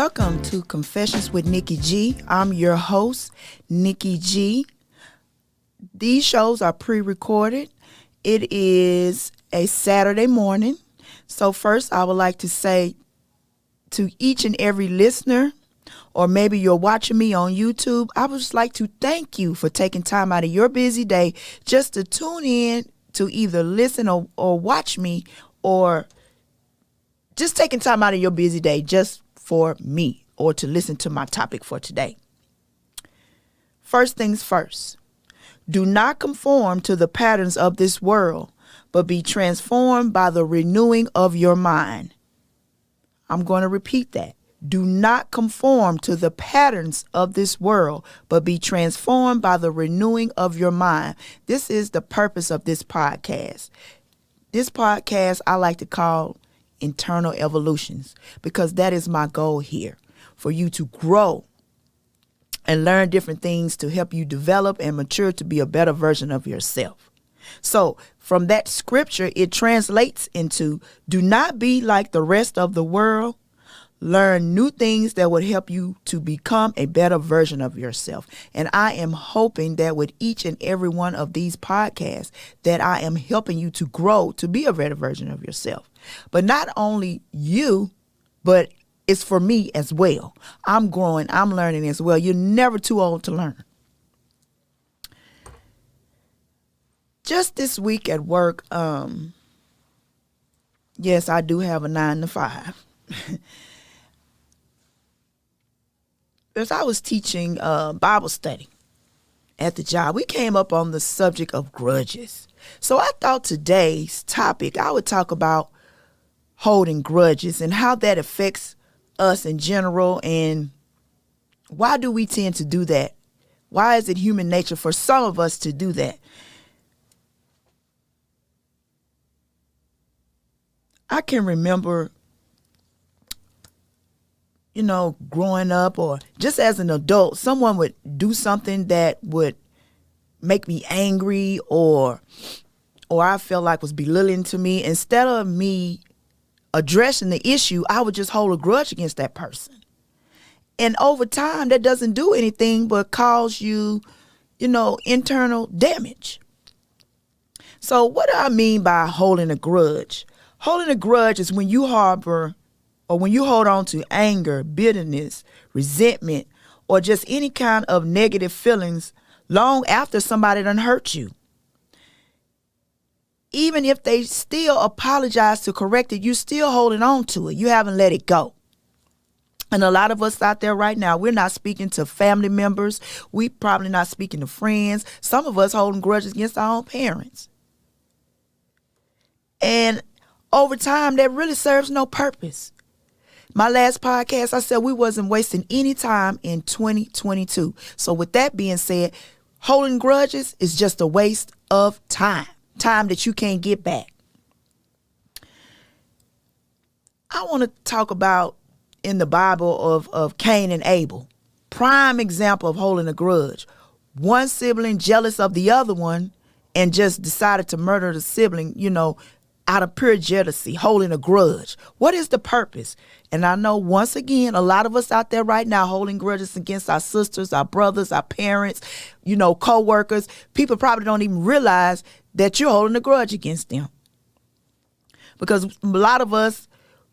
Welcome to Confessions with Nikki G. I'm your host, Nikki G. These shows are pre-recorded. It is a Saturday morning. So first, I would like to say to each and every listener, or maybe you're watching me on YouTube, I would just like to thank you for taking time out of your busy day just to tune in to either listen or watch me, or just taking time out of your busy day just for me or to listen to my topic for today. First things first, do not conform to the patterns of this world, but be transformed by the renewing of your mind. I'm going to repeat that. Do not conform to the patterns of this world, but be transformed by the renewing of your mind. This is the purpose of this podcast. This podcast I like to call Internal Evolutions, because that is my goal here, for you to grow and learn different things to help you develop and mature to be a better version of yourself. So from that scripture, it translates into, do not be like the rest of the world. Learn new things that would help you to become a better version of yourself. And I am hoping that with each and every one of these podcasts that I am helping you to grow to be a better version of yourself. But not only you, but it's for me as well. I'm growing, I'm learning as well. You're never too old to learn. Just this week at work, yes, I do have a 9 to 5. As I was teaching Bible study at the job, we came up on the subject of grudges. So I thought today's topic, I would talk about holding grudges and how that affects us in general, and why do we tend to do that? Why is it human nature for some of us to do that? I can remember, growing up or just as an adult, someone would do something that would make me angry or I felt like was belittling to me. Instead of me addressing the issue, I would just hold a grudge against that person. And over time, that doesn't do anything but cause you, internal damage. So what do I mean by holding a grudge? Holding a grudge is when you harbor or when you hold on to anger, bitterness, resentment, or just any kind of negative feelings long after somebody done hurt you. Even if they still apologize to correct it, you're still holding on to it. You haven't let it go. And a lot of us out there right now, we're not speaking to family members. We probably not speaking to friends. Some of us holding grudges against our own parents. And over time, that really serves no purpose. My last podcast, I said we wasn't wasting any time in 2022. So with that being said, holding grudges is just a waste of time that you can't get back. I want to talk about in the Bible of Cain and Abel. Prime example of holding a grudge. One sibling jealous of the other one and just decided to murder the sibling, out of pure jealousy, holding a grudge. What is the purpose? And I know once again, a lot of us out there right now holding grudges against our sisters, our brothers, our parents, co-workers. People probably don't even realize that you're holding a grudge against them. Because a lot of us,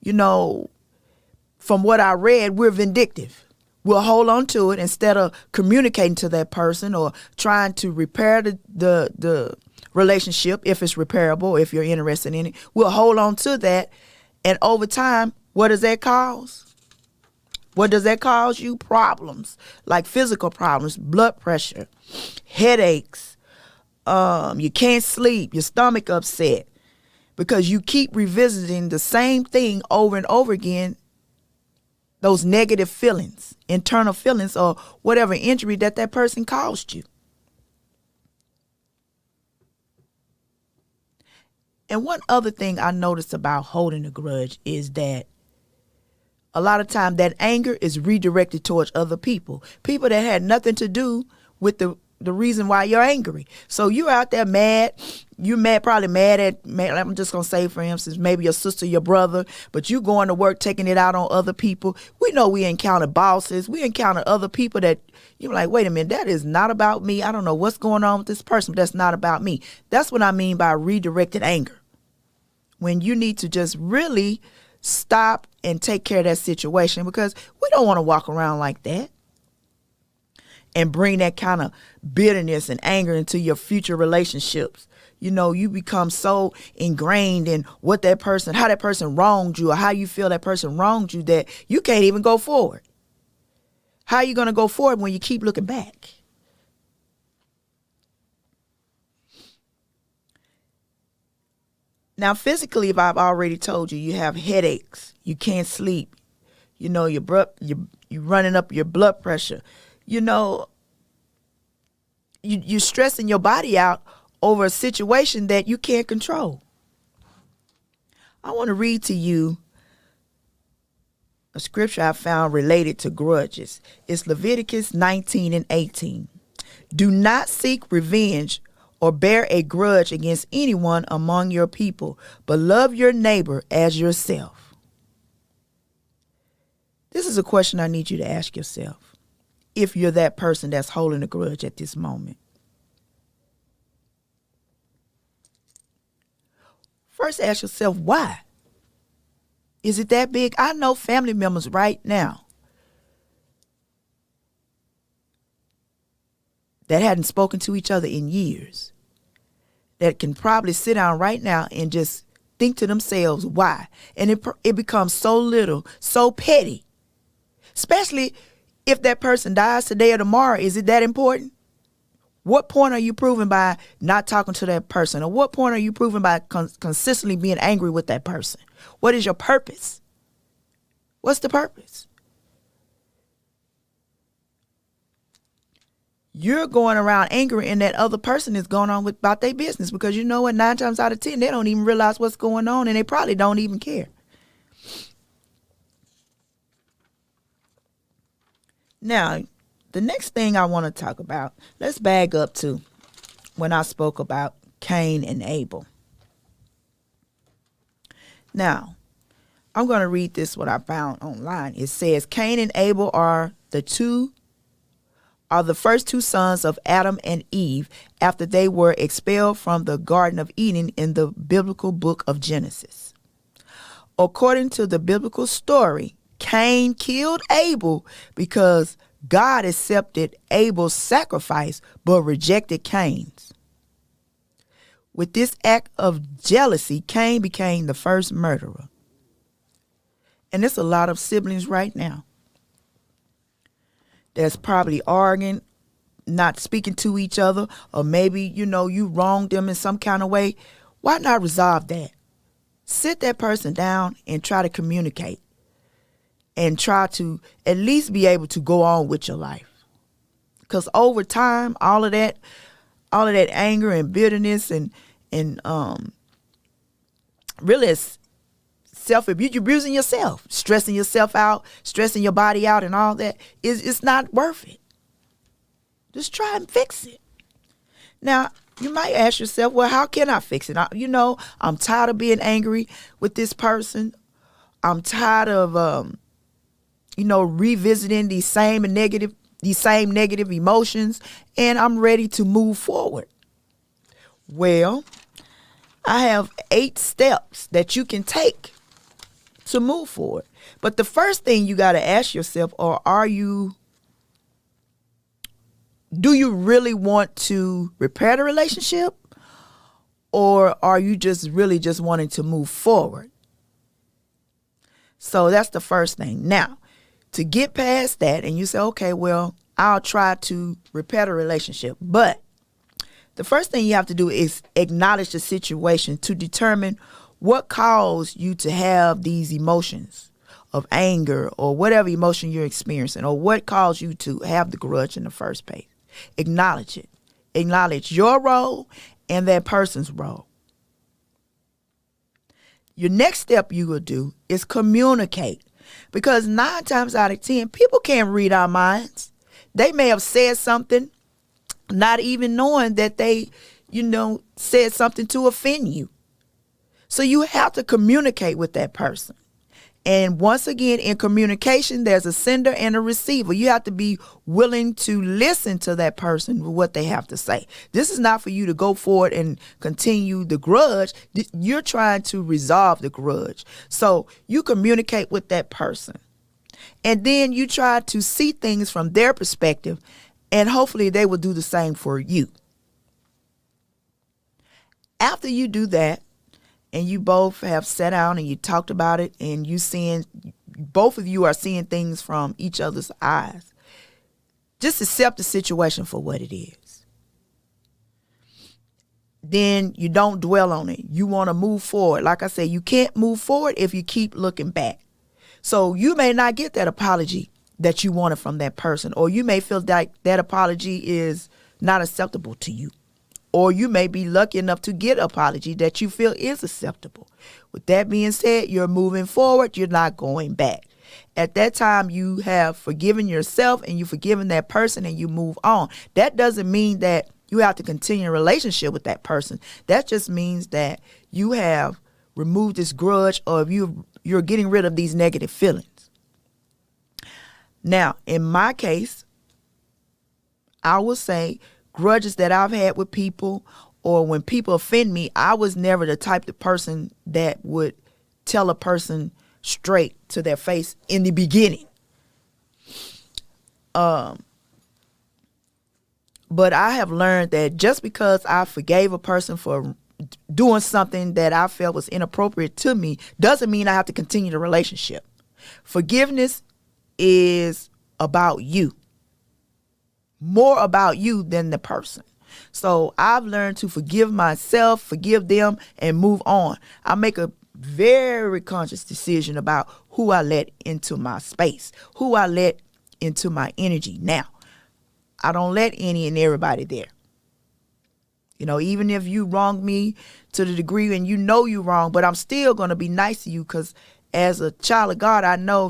from what I read, we're vindictive. We'll hold on to it instead of communicating to that person or trying to repair the relationship, if it's repairable, if you're interested in it. We'll hold on to that. And over time, what does that cause? What does that cause you? Problems, like physical problems, blood pressure, headaches. You can't sleep, your stomach upset, because you keep revisiting the same thing over and over again. Those negative feelings, internal feelings, or whatever injury that person caused you. And one other thing I noticed about holding a grudge is that a lot of time that anger is redirected towards other people that had nothing to do with the reason why you're angry. So you're out there mad, you probably mad at, I'm just going to say, for instance, maybe your sister, your brother, but you going to work, taking it out on other people. We know we encounter bosses. We encounter other people that you're like, wait a minute, that is not about me. I don't know what's going on with this person, but that's not about me. That's what I mean by redirected anger. When you need to just really stop and take care of that situation, because we don't want to walk around like that and bring that kind of bitterness and anger into your future relationships. You become so ingrained in how that person wronged you, or how you feel that person wronged you, that you can't even go forward. How are you going to go forward when you keep looking back? Now, physically, if I've already told you, you have headaches, you can't sleep, you're running up your blood pressure, you're stressing your body out over a situation that you can't control. I want to read to you a scripture I found related to grudges. It's Leviticus 19 and 18. Do not seek revenge or bear a grudge against anyone among your people, but love your neighbor as yourself. This is a question I need you to ask yourself, if you're that person that's holding a grudge at this moment. First, ask yourself, why? Is it that big? I know family members right now that hadn't spoken to each other in years, that can probably sit down right now and just think to themselves, why? And it becomes so little, so petty. Especially if that person dies today or tomorrow. Is it that important? What point are you proving by not talking to that person? Or what point are you proving by consistently being angry with that person? What is your purpose? What's the purpose? You're going around angry, and that other person is going on about their business, because you know what? 9 times out of 10, they don't even realize what's going on, and they probably don't even care. Now, the next thing I want to talk about, let's back up to when I spoke about Cain and Abel. Now, I'm going to read this, what I found online. It says, Cain and Abel are the first two sons of Adam and Eve after they were expelled from the Garden of Eden in the biblical book of Genesis. According to the biblical story, Cain killed Abel because God accepted Abel's sacrifice but rejected Cain's. With this act of jealousy, Cain became the first murderer. And there's a lot of siblings right now that's probably arguing, not speaking to each other, or maybe, you wronged them in some kind of way. Why not resolve that? Sit that person down and try to communicate, and try to at least be able to go on with your life. Because over time, all of that anger and bitterness and really it's self-abuse. You're abusing yourself, stressing yourself out, stressing your body out, and all that. It's not worth it. Just try and fix it. Now, you might ask yourself, well, how can I fix it? I'm tired of being angry with this person. I'm tired of revisiting these same negative emotions, and I'm ready to move forward. Well, I have 8 steps that you can take to move forward. But the first thing you got to ask yourself, do you really want to repair the relationship, or are you just really just wanting to move forward? So that's the first thing. Now, to get past that, and you say, okay, well, I'll try to repair the relationship. But the first thing you have to do is acknowledge the situation to determine what caused you to have these emotions of anger, or whatever emotion you're experiencing, or what caused you to have the grudge in the first place. Acknowledge it. Acknowledge your role and that person's role. Your next step you will do is communicate. Because 9 times out of 10, people can't read our minds. They may have said something, not even knowing that they said something to offend you. So you have to communicate with that person. And once again, in communication, there's a sender and a receiver. You have to be willing to listen to that person, what they have to say. This is not for you to go forward and continue the grudge. You're trying to resolve the grudge. So you communicate with that person. And then you try to see things from their perspective, and hopefully they will do the same for you. After you do that, and you both have sat down and you talked about it, and both of you are seeing things from each other's eyes, just accept the situation for what it is. Then you don't dwell on it. You want to move forward. Like I said, you can't move forward if you keep looking back. So you may not get that apology that you wanted from that person, or you may feel like that apology is not acceptable to you. Or you may be lucky enough to get an apology that you feel is acceptable. With that being said, you're moving forward. You're not going back. At that time, you have forgiven yourself and you've forgiven that person and you move on. That doesn't mean that you have to continue a relationship with that person. That just means that you have removed this grudge, or you're getting rid of these negative feelings. Now, in my case, I will say, grudges that I've had with people, or when people offend me, I was never the type of person that would tell a person straight to their face in the beginning. But I have learned that just because I forgave a person for doing something that I felt was inappropriate to me doesn't mean I have to continue the relationship. Forgiveness is about you. More about you than the person. So I've learned to forgive myself, forgive them, and move on. I make a very conscious decision about who I let into my space, who I let into my energy. Now, I don't let any and everybody there. Even if you wrong me to the degree and you're wrong, but I'm still going to be nice to you, because as a child of God, I know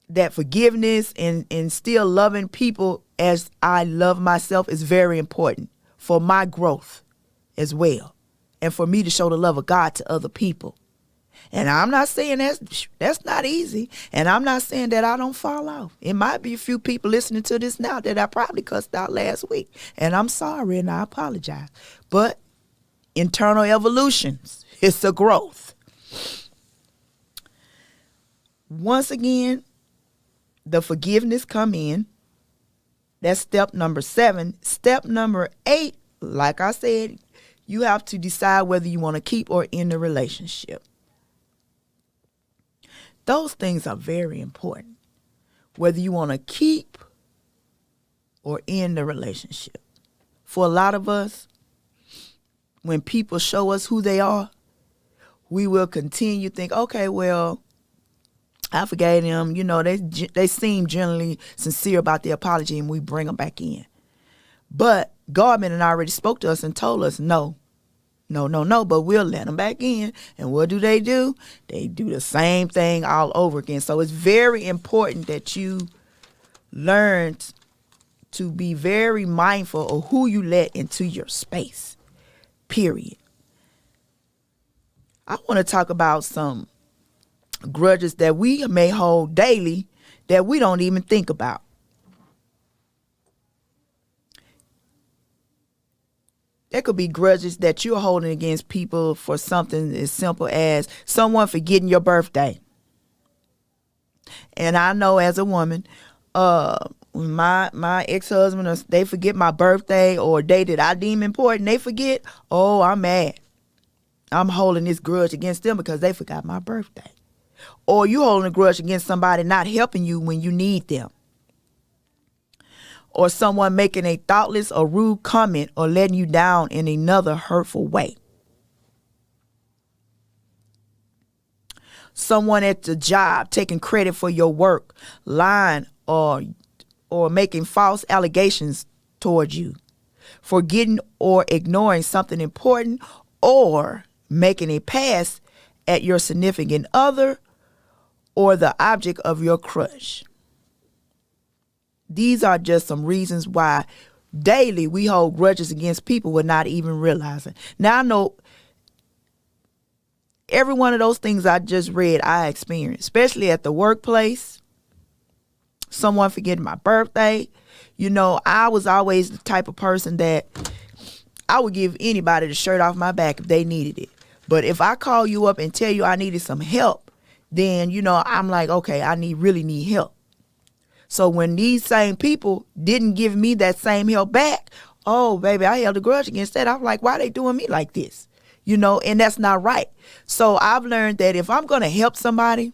that forgiveness and still loving people as I love myself is very important for my growth as well, and for me to show the love of God to other people. And I'm not saying that's not easy, and I'm not saying that I don't fall off. It might be a few people listening to this now that I probably cussed out last week, and I'm sorry and I apologize. But internal evolutions, it's a growth. Once again, the forgiveness come in. That's step number 7. Step number 8, like I said, you have to decide whether you want to keep or end the relationship. Those things are very important. Whether you want to keep or end the relationship. For a lot of us, when people show us who they are, we will continue to think, okay, well, I forgave them. They seem generally sincere about their apology, and we bring them back in. But God had already spoke to us and told us, no, but we'll let them back in. And what do? They do the same thing all over again. So it's very important that you learn to be very mindful of who you let into your space, period. I want to talk about some grudges that we may hold daily that we don't even think about. There could be grudges that you're holding against people for something as simple as someone forgetting your birthday. And I know as a woman, my ex-husband, they forget my birthday or a day that I deem important, they forget, oh, I'm mad. I'm holding this grudge against them because they forgot my birthday. Or you holding a grudge against somebody not helping you when you need them. Or someone making a thoughtless or rude comment or letting you down in another hurtful way. Someone at the job taking credit for your work, lying or making false allegations towards you. Forgetting or ignoring something important, or making a pass at your significant other or the object of your crush. These are just some reasons why daily we hold grudges against people with not even realizing. Now I know every one of those things I just read, I experienced, especially at the workplace. Someone forgetting my birthday. I was always the type of person that I would give anybody the shirt off my back if they needed it. But if I call you up and tell you I needed some help, then, I'm like, okay, I really need help. So when these same people didn't give me that same help back, oh, baby, I held a grudge against that. I'm like, why are they doing me like this? And that's not right. So I've learned that if I'm going to help somebody,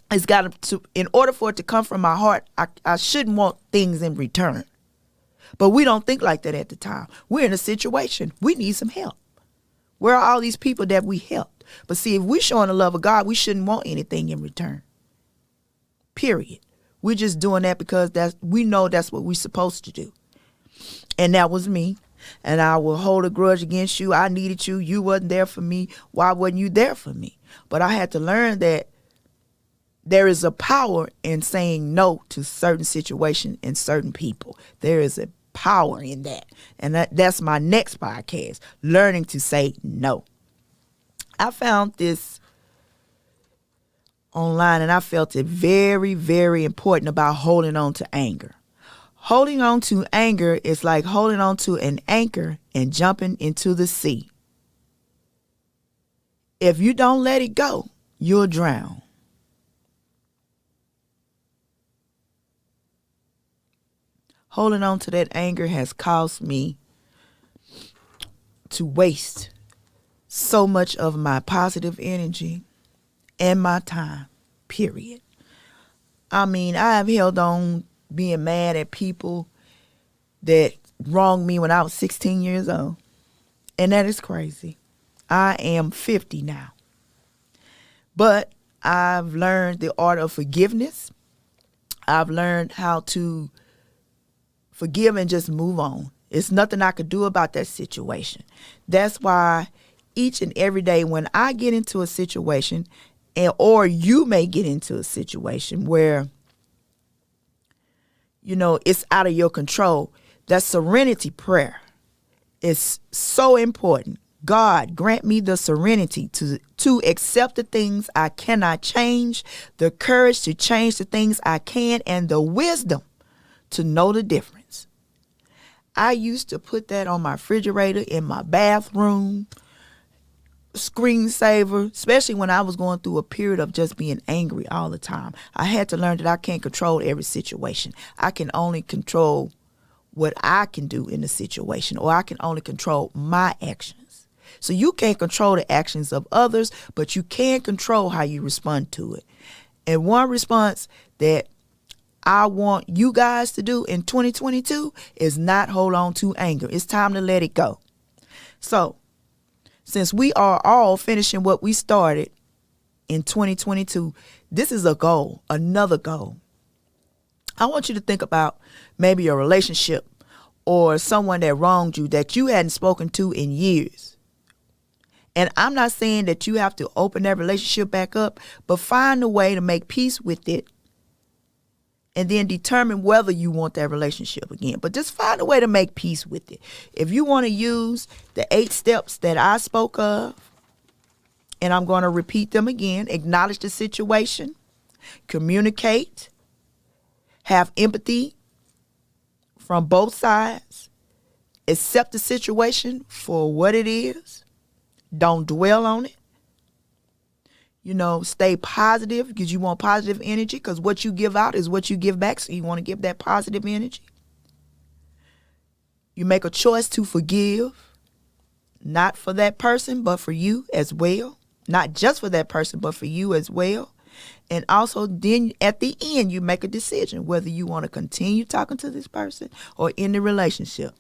it's got to, in order for it to come from my heart, I shouldn't want things in return. But we don't think like that at the time. We're in a situation. We need some help. Where are all these people that we helped? But see, if we're showing the love of God, we shouldn't want anything in return. Period. We're just doing that because we know that's what we're supposed to do. And that was me. And I will hold a grudge against you. I needed you. You wasn't there for me. Why wasn't you there for me? But I had to learn that there is a power in saying no to certain situations and certain people. There is a power in that. And that's my next podcast, learning to say no. I found this online and I felt it very, very important about holding on to anger. Holding on to anger is like holding on to an anchor and jumping into the sea. If you don't let it go, you'll drown. Holding on to that anger has caused me to waste so much of my positive energy and my time, period. I mean, I have held on being mad at people that wronged me when I was 16 years old. And that is crazy. I am 50 now. But I've learned the art of forgiveness. I've learned how to forgive and just move on. It's nothing I could do about that situation. That's why each and every day when I get into a situation, or you may get into a situation where, it's out of your control, that serenity prayer is so important. God, grant me the serenity to accept the things I cannot change, the courage to change the things I can, and the wisdom to know the difference. I used to put that on my refrigerator, in my bathroom, screensaver, especially when I was going through a period of just being angry all the time. I had to learn that I can't control every situation. I can only control what I can do in the situation, or I can only control my actions. So you can't control the actions of others, but you can control how you respond to it. And one response that I want you guys to do in 2022 is not hold on to anger. It's time to let it go. So, since we are all finishing what we started in 2022, this is a goal, another goal. I want you to think about maybe a relationship or someone that wronged you that you hadn't spoken to in years. And I'm not saying that you have to open that relationship back up, but find a way to make peace with it and then determine whether you want that relationship again. But just find a way to make peace with it. If you want to use the 8 steps that I spoke of, and I'm going to repeat them again: acknowledge the situation, communicate, have empathy from both sides, accept the situation for what it is, don't dwell on it. Stay positive because you want positive energy, because what you give out is what you give back. So you want to give that positive energy. You make a choice to forgive, not for that person, but for you as well. Not just for that person, but for you as well. And also then at the end, you make a decision whether you want to continue talking to this person or end the relationship.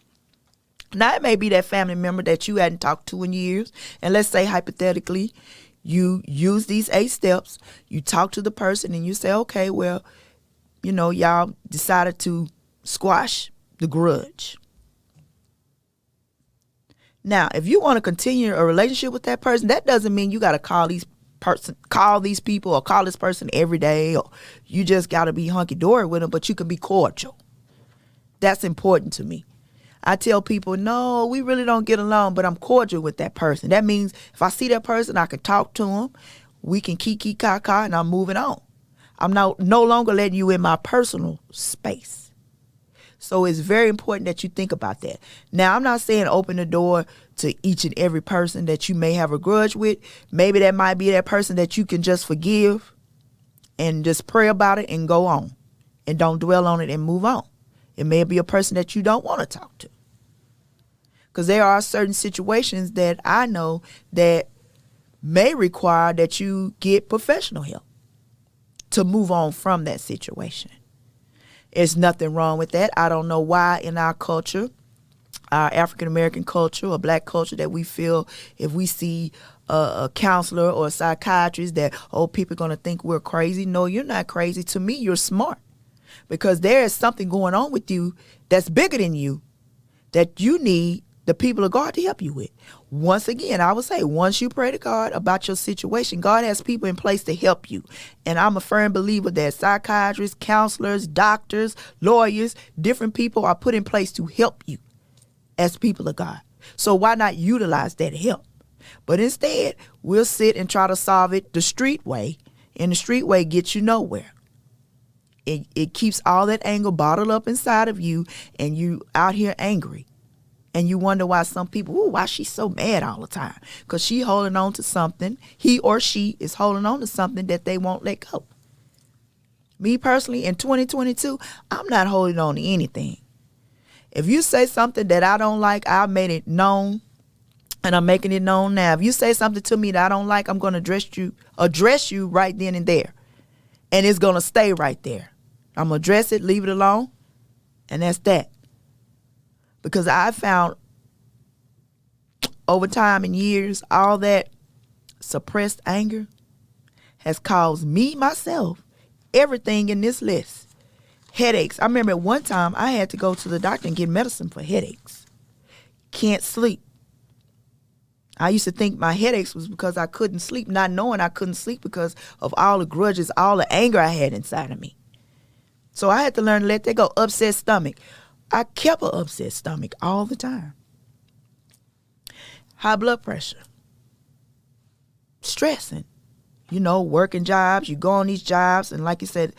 Now, it may be that family member that you hadn't talked to in years. And let's say hypothetically, you use these 8 steps, you talk to the person and you say, okay, well, y'all decided to squash the grudge. Now, if you want to continue a relationship with that person, that doesn't mean you got to call these people or call this person every day, or you just got to be hunky-dory with them, but you can be cordial. That's important to me. I tell people, no, we really don't get along, but I'm cordial with that person. That means if I see that person, I can talk to them. We can kiki kaka, and I'm moving on. I'm no longer letting you in my personal space. So it's very important that you think about that. Now, I'm not saying open the door to each and every person that you may have a grudge with. Maybe that might be that person that you can just forgive and just pray about it and go on and don't dwell on it and move on. It may be a person that you don't want to talk to. Because there are certain situations that I know that may require that you get professional help to move on from that situation. There's nothing wrong with that. I don't know why in our culture, our African-American culture or black culture, that we feel if we see a counselor or a psychiatrist that, people are going to think we're crazy. No, you're not crazy. To me, you're smart, because there is something going on with you that's bigger than you that you need the people of God to help you with. Once again, I would say, once you pray to God about your situation, God has people in place to help you. And I'm a firm believer that psychiatrists, counselors, doctors, lawyers, different people are put in place to help you as people of God. So why not utilize that help? But instead, we'll sit and try to solve it the street way, and the street way gets you nowhere. It keeps all that anger bottled up inside of you, and you out here angry. And you wonder why some people, why she's so mad all the time? Because she holding on to something. He or she is holding on to something that they won't let go. Me personally, in 2022, I'm not holding on to anything. If you say something that I don't like, I've made it known, and I'm making it known now. If you say something to me that I don't like, I'm going to address you right then and there. And it's going to stay right there. I'm going to address it, leave it alone, and that's that. Because I found over time and years, all that suppressed anger has caused me, myself, everything in this list. Headaches. I remember at one time I had to go to the doctor and get medicine for headaches. Can't sleep. I used to think my headaches was because I couldn't sleep, not knowing I couldn't sleep because of all the grudges, all the anger I had inside of me. So I had to learn to let that go. Upset stomach. I kept an upset stomach all the time. High blood pressure. Stressing. Working jobs. You go on these jobs, and like you said,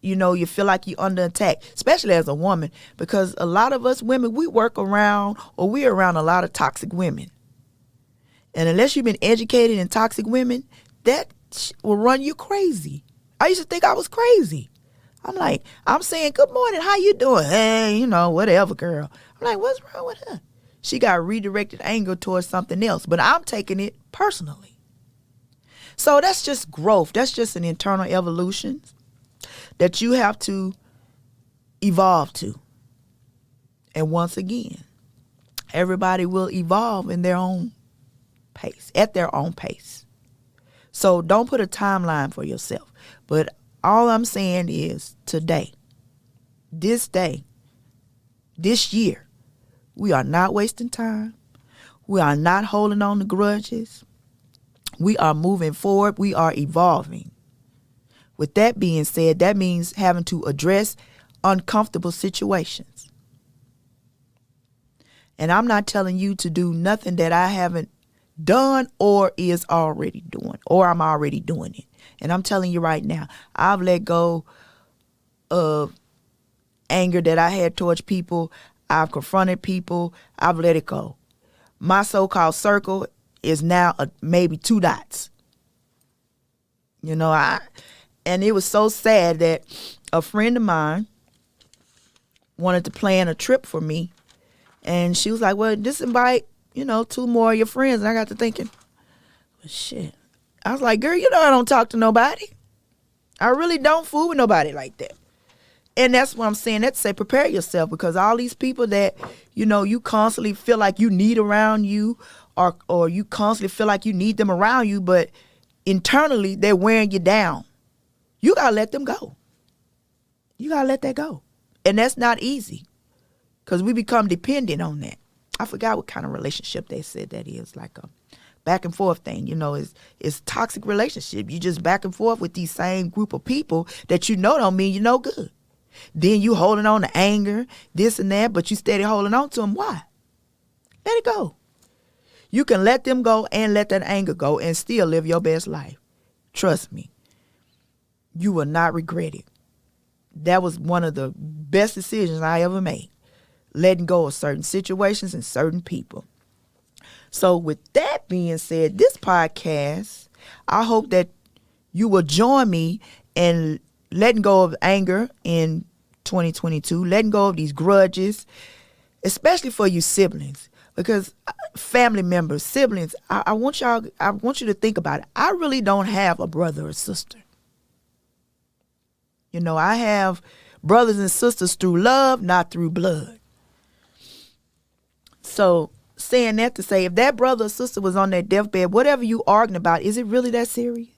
you feel like you're under attack, especially as a woman, because a lot of us women, we're around a lot of toxic women. And unless you've been educated in toxic women, that will run you crazy. I used to think I was crazy. I'm saying, good morning, how you doing? Hey, whatever, girl. I'm like, what's wrong with her? She got redirected anger towards something else, but I'm taking it personally. So that's just growth. That's just an internal evolution that you have to evolve to. And once again, everybody will evolve in their own pace, at their own pace. So don't put a timeline for yourself. But all I'm saying is today, this year, we are not wasting time. We are not holding on to grudges. We are moving forward. We are evolving. With that being said, that means having to address uncomfortable situations. And I'm not telling you to do nothing that I haven't done or is already doing, or I'm already doing it. And I'm telling you right now, I've let go of anger that I had towards people. I've confronted people. I've let it go. My so-called circle is now maybe 2 dots. And it was so sad that a friend of mine wanted to plan a trip for me. And she was like, well, just invite, 2 more of your friends. And I got to thinking, well, shit. I was like, girl, I don't talk to nobody. I really don't fool with nobody like that. And that's what I'm saying. That's to say, prepare yourself, because all these people that, you constantly feel like you need around you, or you constantly feel like you need them around you, but internally they're wearing you down. You got to let them go. You got to let that go. And that's not easy, because we become dependent on that. I forgot what kind of relationship they said that is, like a back and forth thing. It's toxic relationship. You just back and forth with these same group of people that don't mean you're no good. Then you holding on to anger, this and that, but you steady holding on to them. Why? Let it go. You can let them go and let that anger go and still live your best life. Trust me. You will not regret it. That was one of the best decisions I ever made. Letting go of certain situations and certain people. So with that being said, this podcast, I hope that you will join me in letting go of anger in 2022, letting go of these grudges, especially for you siblings, because family members, siblings, I want you to think about it. I really don't have a brother or sister. You know, I have brothers and sisters through love, not through blood. So saying that to say, if that brother or sister was on their deathbed, whatever you arguing about, is it really that serious?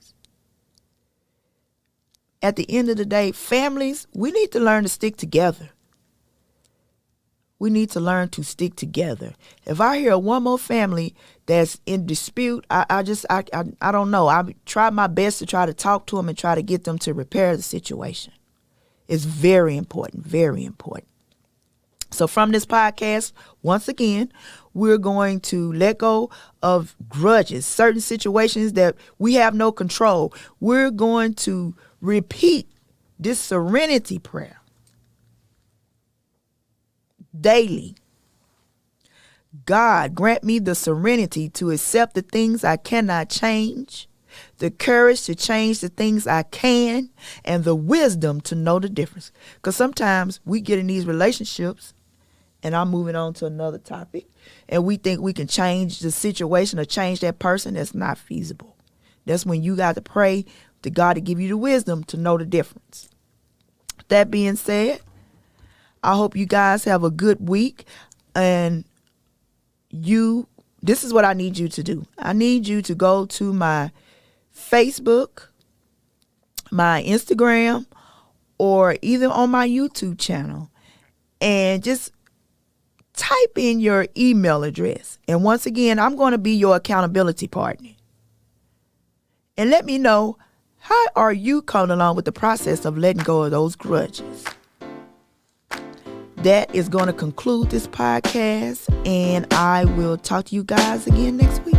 At the end of the day, families, we need to learn to stick together. We need to learn to stick together. If I hear one more family that's in dispute, I don't know. I try my best to try to talk to them and try to get them to repair the situation. It's very important, very important. So from this podcast, once again, we're going to let go of grudges, certain situations that we have no control. We're going to repeat this serenity prayer daily. God, grant me the serenity to accept the things I cannot change, the courage to change the things I can, and the wisdom to know the difference. Because sometimes we get in these relationships, and I'm moving on to another topic, and we think we can change the situation or change that person. That's not feasible. That's when you got to pray to God to give you the wisdom to know the difference. That being said, I hope you guys have a good week, and this is what I need you to do. I need you to go to my Facebook, my Instagram, or even on my YouTube channel, and just type in your email address. And once again, I'm going to be your accountability partner. And let me know, how are you coming along with the process of letting go of those grudges? That is going to conclude this podcast, and I will talk to you guys again next week.